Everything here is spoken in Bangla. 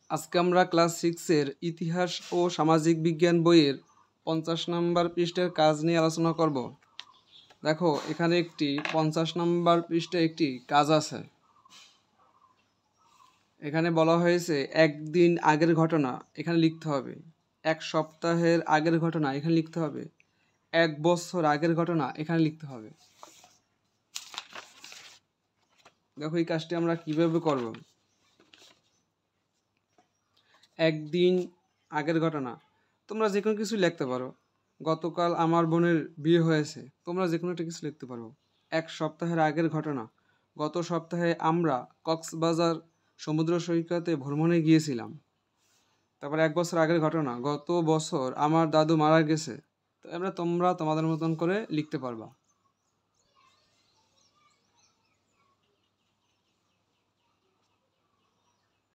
আজকে আমরা ক্লাস 6-এর ইতিহাস ও সামাজিক বিজ্ঞান বইয়ের 50 নম্বর পৃষ্ঠার কাজ নিয়ে আলোচনা করব। দেখো, এখানে একটি 50 নম্বর পৃষ্ঠায় একটি কাজ আছে। এখানে বলা হয়েছে একদিন আগের ঘটনা এখানে লিখতে হবে, এক সপ্তাহের আগের ঘটনা এখানে লিখতে হবে, এক বছর আগের ঘটনা এখানে লিখতে হবে। দেখো, এই কাজটি আমরা কিভাবে করব। একদিন আগের ঘটনা তোমরা যে কোনো কিছু লিখতে পারো। গতকাল আমার বোনের বিয়ে হয়েছে, তোমরা যে কোনো একটা কিছু লিখতে পারো। এক সপ্তাহের আগের ঘটনা, গত সপ্তাহে আমরা কক্সবাজার সমুদ্র সৈকতে ভ্রমণে গিয়েছিলাম। তারপর এক বছর আগের ঘটনা, গত বছর আমার দাদু মারা গেছে। তো তোমরা তোমাদের মতন করে লিখতে পারবা।